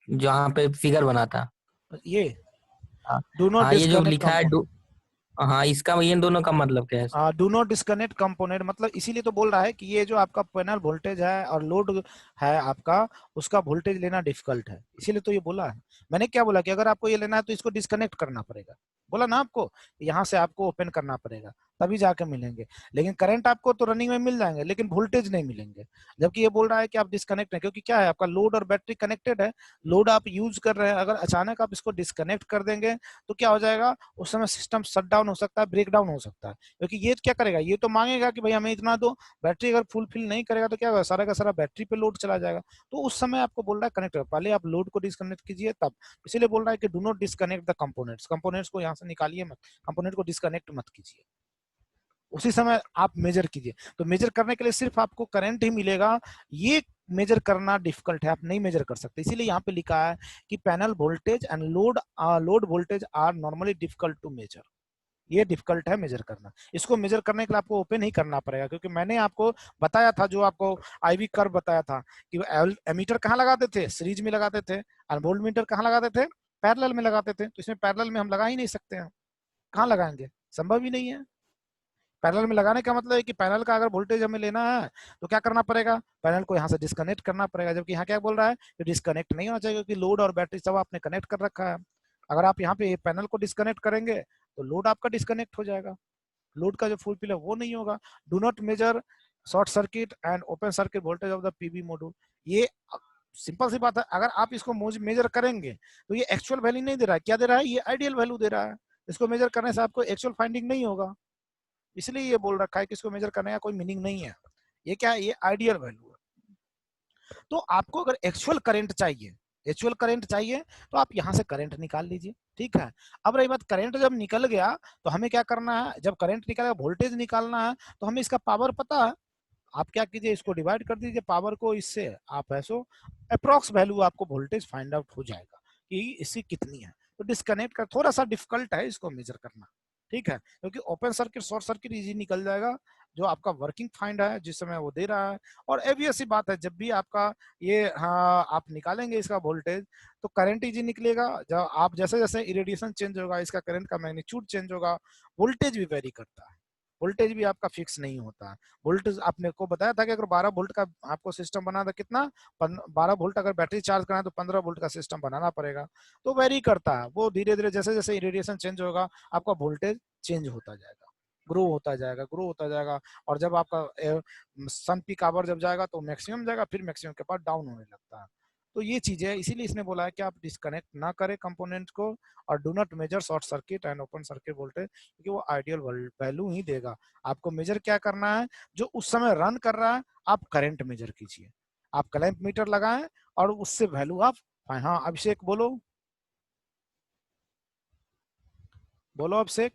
जहाँ पे फिगर बना था ये हाँ, डू नॉट ये जो लिखा है हाँ, इसका ये दोनों का मतलब क्या है? डू नॉट डिस्कनेक्ट कंपोनेंट, मतलब इसीलिए तो बोल रहा है कि ये जो आपका पैनल वोल्टेज है और लोड है आपका, उसका वोल्टेज लेना डिफिकल्ट है, इसीलिए तो ये बोला है। मैंने क्या बोला कि अगर आपको ये लेना है तो इसको डिस्कनेक्ट करना पड़ेगा, बोला ना आपको, यहाँ से आपको ओपन करना पड़ेगा तभी जाके मिलेंगे। लेकिन करंट आपको तो रनिंग में मिल जाएंगे, लेकिन वोल्टेज नहीं मिलेंगे। जबकि ये बोल रहा है कि आप डिस्कनेक्ट नहीं, क्योंकि क्या है, आपका लोड और बैटरी कनेक्टेड है, लोड आप यूज कर रहे हैं, अगर अचानक आप इसको डिस्कनेक्ट कर देंगे तो क्या हो जाएगा, उस समय सिस्टम शट डाउन हो सकता है, ब्रेक डाउन हो सकता है। क्योंकि ये क्या करेगा, ये तो मांगेगा कि भाई हमें इतना दो, बैटरी अगर फुलफिल नहीं करेगा तो क्या होगा, सारा का सारा बैटरी पे लोड चला जाएगा। तो उस समय आपको बोल रहा है कनेक्ट, पहले आप लोड को डिस्कनेक्ट कीजिए तब, इसीलिए बोल रहा है कि do not disconnect the components, components को यहाँ से निकालिए मत, कंपोनेंट को डिस्कनेक्ट मत कीजिए, उसी समय आप मेजर कीजिए। तो मेजर करने के लिए सिर्फ आपको करंट ही मिलेगा, ये मेजर करना डिफिकल्ट है, आप नहीं मेजर कर सकते। इसीलिए यहाँ पे लिखा है कि panel voltage and load voltage are normally difficult to measure, ये डिफिकल्ट है मेजर करना। इसको मेजर करने के लिए आपको ओपन ही करना पड़ेगा, क्योंकि मैंने आपको बताया था, जो आपको आईवी कर्व बताया था कि एमीटर कहाँ लगाते थे, सीरीज में लगाते थे, और वोल्ट मीटर कहाँ लगाते थे, पैरेलल में लगाते थे। तो इसमें पैरेलल में हम लगा ही नहीं सकते हैं, कहाँ लगाएंगे, संभव ही नहीं है। पैरेलल में लगाने का मतलब है कि पैनल का अगर वोल्टेज हमें लेना है तो क्या करना पड़ेगा, पैनल को यहाँ से डिस्कनेक्ट करना पड़ेगा। जबकि यहाँ क्या बोल रहा है कि डिस्कनेक्ट नहीं होना चाहिए, क्योंकि लोड और बैटरी सब आपने कनेक्ट कर रखा है। अगर आप यहाँ पे पैनल को डिस्कनेक्ट करेंगे तो लोड आपका डिस्कनेक्ट हो जाएगा, लोड का जो फुलफिल है वो नहीं होगा। Do not measure short circuit and open circuit voltage of the PV module, ये सिंपल सी बात है। अगर आप इसको मेजर करेंगे तो ये एक्चुअल वैल्यू नहीं दे रहा है, क्या दे रहा है, ये आइडियल वैल्यू दे रहा है। इसको मेजर करने से आपको एक्चुअल फाइंडिंग नहीं होगा, इसलिए ये बोल रखा है कि इसको मेजर करने का कोई मीनिंग नहीं है। ये क्या है, ये आइडियल वैल्यू है। तो आपको अगर एक्चुअल करंट चाहिए तो आप यहाँ से करंट निकाल लीजिए, ठीक है। अब रही बात, करंट जब निकल गया तो हमें क्या करना है, जब करंट निकलेगा वोल्टेज निकालना है, तो हमें इसका पावर पता है। आप क्या कीजिए, इसको डिवाइड कर दीजिए पावर को इससे, आप ऐसो अप्रोक्स वैल्यू आपको वोल्टेज फाइंड आउट हो जाएगा कि इसकी कितनी है। तो डिस्कनेक्ट कर थोड़ा सा डिफिकल्ट है इसको मेजर करना, ठीक है, क्योंकि open circuit short circuit easy निकल जाएगा, जो आपका वर्किंग फाइंड है जिस समय वो दे रहा है। और obvious सी बात है, जब भी आपका ये आप निकालेंगे इसका वोल्टेज तो करंट इजी निकलेगा। जब आप जैसे जैसे इरेडिएशन चेंज होगा, इसका करंट का मैग्नीट्यूड चेंज होगा, वोल्टेज भी वेरी करता है। वोल्टेज भी आपका फिक्स नहीं होता है। वोल्टेज आपने को बताया था कि अगर 12 वोल्ट का आपको सिस्टम बना था, कितना 12 वोल्ट अगर बैटरी चार्ज करना है तो 15 वोल्ट का सिस्टम बनाना पड़ेगा। तो वेरी करता है वो, धीरे धीरे जैसे जैसे रेडिएशन चेंज होगा आपका वोल्टेज चेंज होता जाएगा, ग्रो होता जाएगा, ग्रो होता जाएगा। और जब आपका सन पीक आवर जब जाएगा तो मैक्सिमम जाएगा, फिर मैक्सिमम के बाद डाउन होने लगता है। तो ये चीजें है, इसीलिए इसने बोला है कि आप डिस्कनेक्ट ना करें कंपोनेंट को, और do not measure short circuit and open circuit voltage, क्योंकि वो आइडियल वैल्यू ही देगा। आपको मेजर क्या करना है, जो उस समय रन कर रहा है आप करंट मेजर कीजिए, आप क्लैंप मीटर लगाएं और उससे वैल्यू आप, हाँ अभिषेक बोलो, बोलो अभिषेक।